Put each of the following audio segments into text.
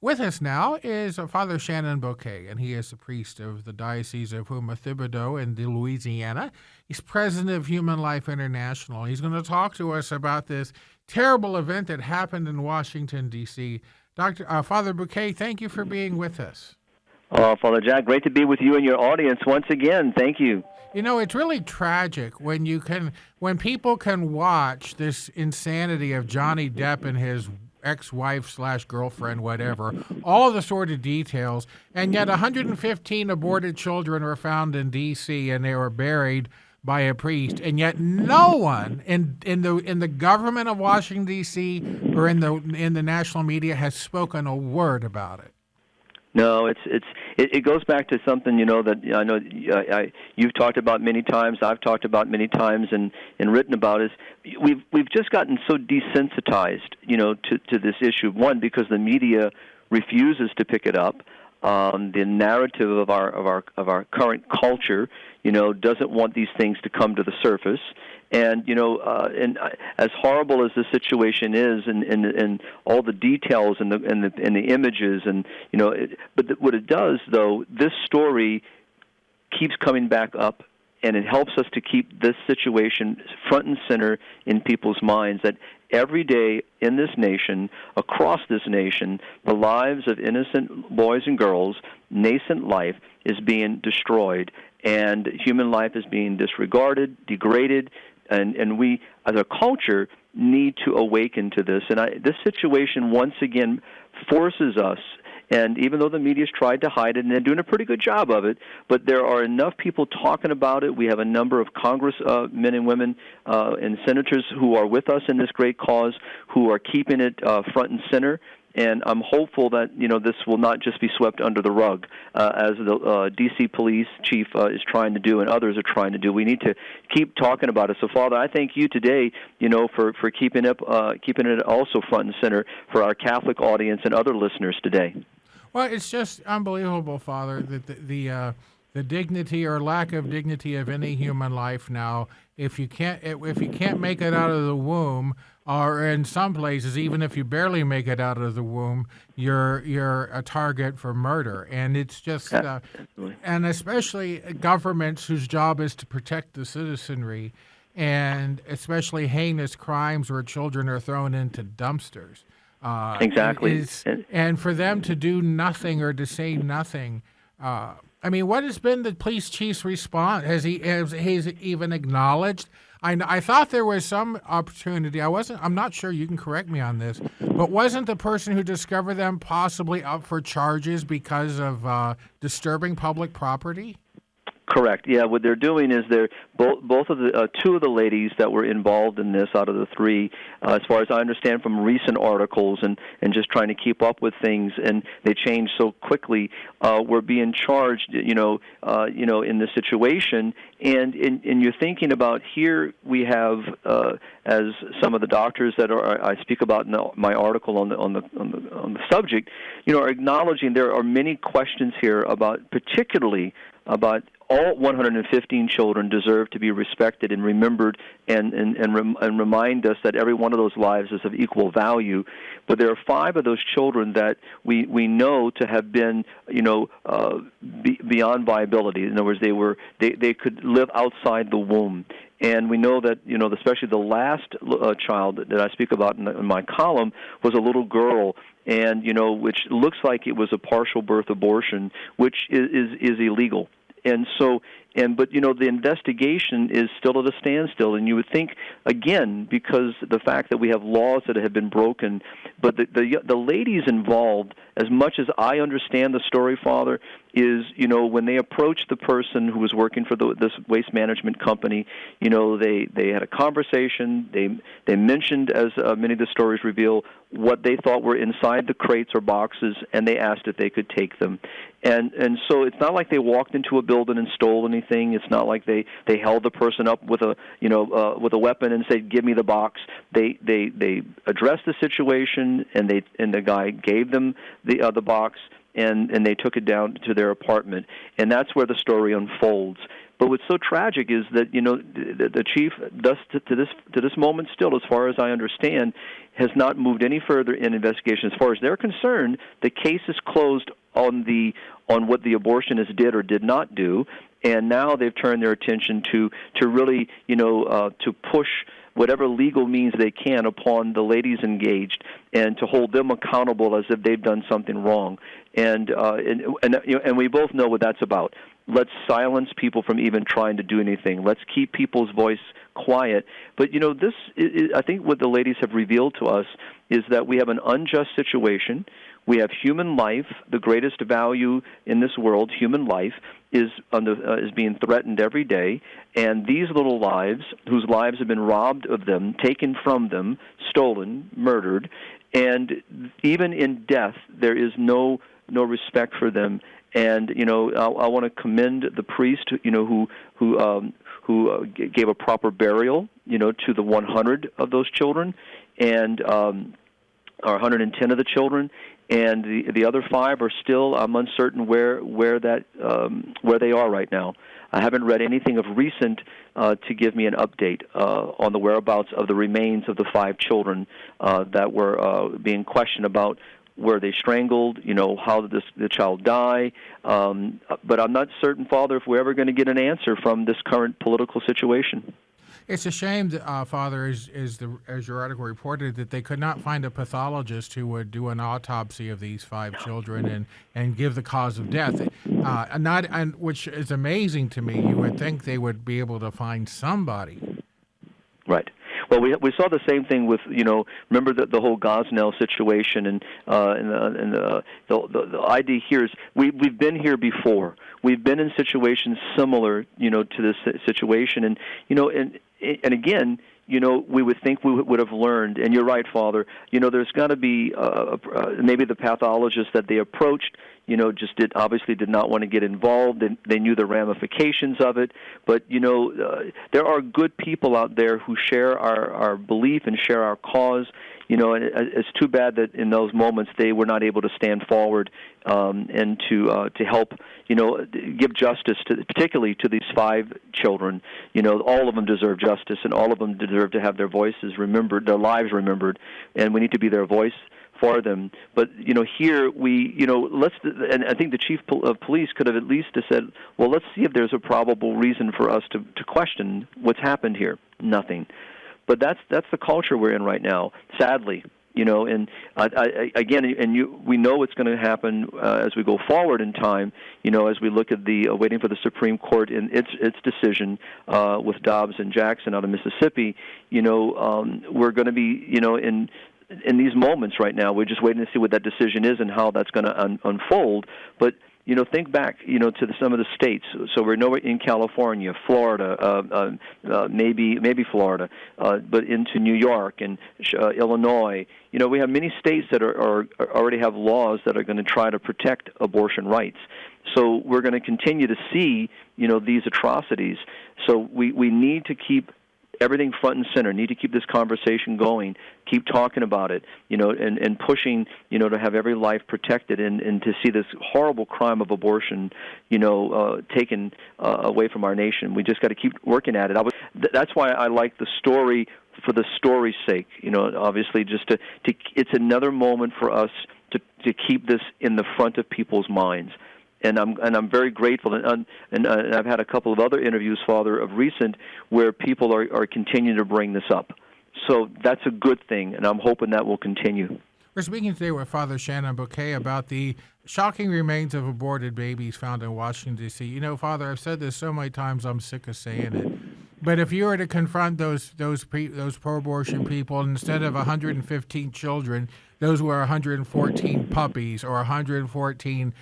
With us now is Father Shenan Boquet, and he is the priest of the Diocese of Houma-Thibodaux in Louisiana. He's president of Human Life International. He's going to talk to us about this terrible event that happened in Washington, D.C. Father Boquet, thank you for being with us. Father Jack, great to be with you and your audience once again. Thank you. You know, it's really tragic when people can watch this insanity of Johnny Depp and his ex-wife/girlfriend, whatever, all the sort of details, and yet 115 aborted children were found in D.C. and they were buried by a priest, and yet no one in the government of Washington D.C. or in the national media has spoken a word about it. No, it goes back to something that I know you've talked about many times. I've talked about many times and written about is we've just gotten so desensitized to this issue. One, because the media refuses to pick it up. The narrative of our current culture doesn't want these things to come to the surface. And as horrible as the situation is, and all the details and the images, but what it does, though, this story keeps coming back up, and it helps us to keep this situation front and center in people's minds. That every day in this nation, across this nation, the lives of innocent boys and girls, nascent life, is being destroyed, and human life is being disregarded, degraded. And we, as a culture, need to awaken to this. And this situation, once again, forces us, and even though the media's tried to hide it, and they're doing a pretty good job of it, but there are enough people talking about it. We have a number of Congress men and women and senators who are with us in this great cause, who are keeping it front and center. And I'm hopeful that this will not just be swept under the rug, as the D.C. police chief is trying to do, and others are trying to do. We need to keep talking about it. So, Father, I thank you today, for keeping it also front and center for our Catholic audience and other listeners today. Well, it's just unbelievable, Father, that the dignity or lack of dignity of any human life now. If you can't make it out of the womb, or in some places, even if you barely make it out of the womb, you're a target for murder. And it's just, and especially governments whose job is to protect the citizenry, and especially heinous crimes where children are thrown into dumpsters. Exactly. And for them to do nothing or to say nothing. What has been the police chief's response? Has he even acknowledged? I thought there was some opportunity. I'm not sure. You can correct me on this. But wasn't the person who discovered them possibly up for charges because of disturbing public property? Correct. Yeah, what they're doing is they're both of the two of the ladies that were involved in this out of the three, as far as I understand from recent articles and just trying to keep up with things, and they change so quickly, were being charged, in this situation. And you're thinking about here we have, as some of the doctors that I speak about in my article on the subject, are acknowledging there are many questions here particularly about all 115 children deserve to be respected and remembered, and remind us that every one of those lives is of equal value. But there are 5 of those children that we know to have been beyond viability. In other words, they could live outside the womb. And we know that, especially the last child that I speak about in my column was a little girl, and, which looks like it was a partial birth abortion, which is illegal. And so, but the investigation is still at a standstill, and you would think, again, because the fact that we have laws that have been broken, but the ladies involved, as much as I understand the story, Father, is, when they approached the person who was working for this waste management company, they had a conversation, they mentioned, as many of the stories reveal, what they thought were inside the crates or boxes, and they asked if they could take them. And so it's not like they walked into a building and stole anything. It's not like they held the person up with a weapon and said, "Give me the box." They addressed the situation, and the guy gave them the box, and they took it down to their apartment. And that's where the story unfolds. But what's so tragic is that the chief, thus to this moment still, as far as I understand, has not moved any further in investigation. As far as they're concerned, the case is closed on what the abortionist did or did not do, and now they've turned their attention to really to push whatever legal means they can upon the ladies engaged, and to hold them accountable as if they've done something wrong. And we both know what that's about. Let's silence people from even trying to do anything. Let's keep people's voice quiet. But this is, I think, what the ladies have revealed to us is that we have an unjust situation. We have human life, the greatest value in this world. Human life is being threatened every day, and these little lives, whose lives have been robbed of them, taken from them, stolen, murdered, and even in death, there is no respect for them. And I want to commend the priest, who gave a proper burial, to the 100 of those children, and or 110 of the children. And the other 5 are still, I'm uncertain where they are right now. I haven't read anything of recent to give me an update on the whereabouts of the remains of the 5 children that were being questioned about. Were they strangled? How did the child die? But I'm not certain, Father, if we're ever going to get an answer from this current political situation. It's a shame that, Father, as your article reported, that they could not find a pathologist who would do an autopsy of these 5 children and give the cause of death. Which is amazing to me. You would think they would be able to find somebody. Right. Well, we saw the same thing with remember the whole Gosnell situation, and the idea here is we've been here before. We've been in situations similar to this situation, and again, we would think we would have learned. And you're right, Father. There's got to be maybe the pathologist that they approached, obviously did not want to get involved. They knew the ramifications of it. But, there are good people out there who share our belief and share our cause. And it's too bad that in those moments they were not able to stand forward and to help, give justice particularly to these 5 children. All of them deserve justice, and all of them deserve to have their voices remembered, their lives remembered, and we need to be their voice for them. But here and I think the chief of police could have at least said, well, let's see if there's a probable reason for us to question what's happened here. Nothing. But that's the culture we're in right now, sadly. And we know what's going to happen as we go forward in time. As we look at waiting for the Supreme Court in its decision with Dobbs and Jackson out of Mississippi. We're going to be in these moments right now. We're just waiting to see what that decision is and how that's going to unfold. But think back, to some of the states. So we're nowhere in California, Florida, maybe Florida, but into New York and Illinois. We have many states that are already have laws that are going to try to protect abortion rights. So we're going to continue to see, these atrocities. So we need to keep everything front and center, need to keep this conversation going, keep talking about it, and pushing, to have every life protected and to see this horrible crime of abortion, taken away from our nation. We just got to keep working at it. That's why I like the story for the story's sake, obviously just to it's another moment for us to keep this in the front of people's minds. And I'm very grateful, and I've had a couple of other interviews, Father, of recent, where people are continuing to bring this up. So that's a good thing, and I'm hoping that will continue. We're speaking today with Father Shenan Boquet about the shocking remains of aborted babies found in Washington, D.C. Father, I've said this so many times, I'm sick of saying it. But if you were to confront those pro-abortion people, instead of 115 children, those were 114 puppies or 114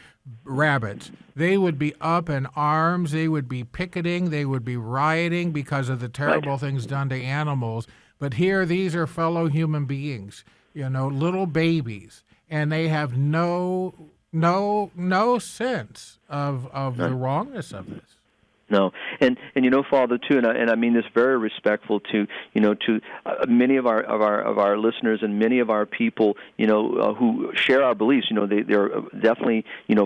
rabbits, they would be up in arms, they would be picketing, they would be rioting because of the terrible things done to animals. But here, these are fellow human beings, little babies, and they have no sense of the wrongness of this. No, and Father, too, and I mean this very respectful to many of our listeners and many of our people, who share our beliefs. They're definitely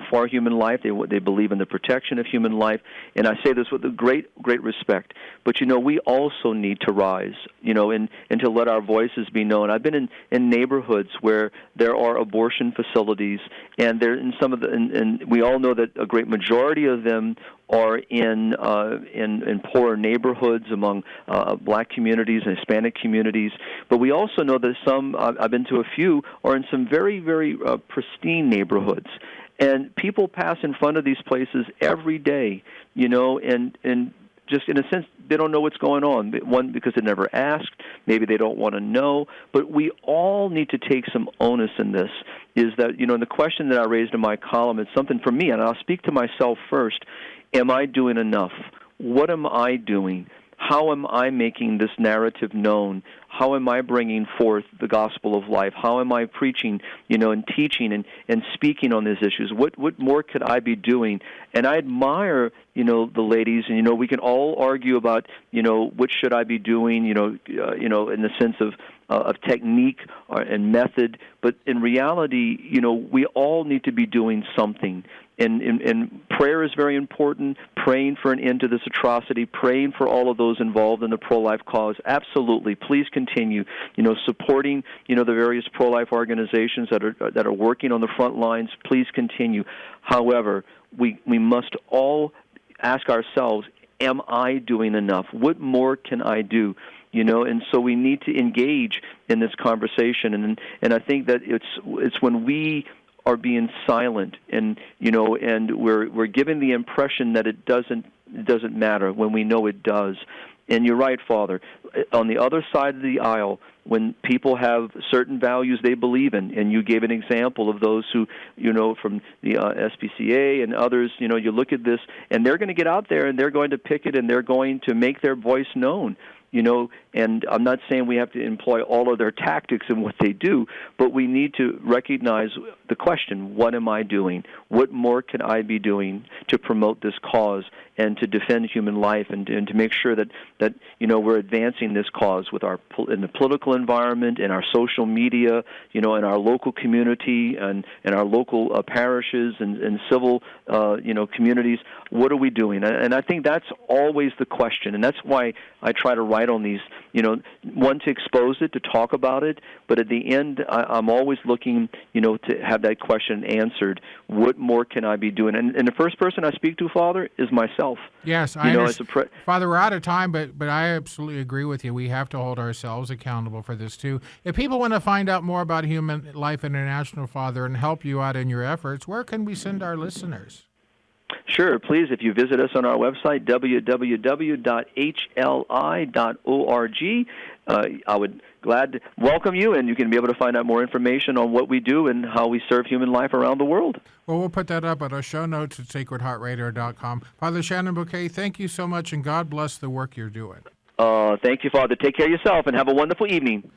for human life. They believe in the protection of human life, and I say this with a great respect. But we also need to rise, and to let our voices be known. I've been in neighborhoods where there are abortion facilities, and there in some of the, and we all know that a great majority of them are in poorer neighborhoods among black communities and Hispanic communities. But we also know that some, I've been to a few, are in some very, very pristine neighborhoods. And people pass in front of these places every day, and just in a sense, they don't know what's going on. One, because they never asked. Maybe they don't want to know. But we all need to take some onus in this, is that, the question that I raised in my column is something for me, and I'll speak to myself first. Am I doing enough? What am I doing? How am I making this narrative known? How am I bringing forth the gospel of life? How am I preaching, and teaching and speaking on these issues? What more could I be doing? And I admire, the ladies, and we can all argue about, what should I be doing, in the sense of technique and method. But in reality, we all need to be doing something. And prayer is very important, praying for an end to this atrocity, praying for all of those involved in the pro-life cause. Absolutely. Please continue, supporting, the various pro-life organizations that are working on the front lines. Please continue. However, we must all ask ourselves, am I doing enough? What more can I do? And so we need to engage in this conversation. And I think that it's when we are being silent, and we're giving the impression that it doesn't matter when we know it does. And you're right, Father. On the other side of the aisle, when people have certain values they believe in, and you gave an example of those who, from the SPCA and others, you look at this, and they're going to get out there and they're going to picket and they're going to make their voice known. And I'm not saying we have to employ all of their tactics in what they do, but we need to recognize the question, what am I doing? What more can I be doing to promote this cause and to defend human life and to make sure that we're advancing this cause in the political environment, in our social media, in our local community and our local parishes and civil, communities. What are we doing? And I think that's always the question, and that's why I try to write on these, one, to expose it, to talk about it, but at the end, I'm always looking, to have that question answered. What more can I be doing? And the first person I speak to, Father, is myself. Yes, I understand. Father, we're out of time, but I absolutely agree with you. We have to hold ourselves accountable for this, too. If people want to find out more about Human Life International, Father, and help you out in your efforts, where can we send our listeners? Sure, please, if you visit us on our website, www.hli.org, I would glad to welcome you, and you can be able to find out more information on what we do and how we serve human life around the world. Well, we'll put that up at our show notes at sacredheartradio.com. Father Shenan Boquet, thank you so much, and God bless the work you're doing. Thank you, Father. Take care of yourself, and have a wonderful evening.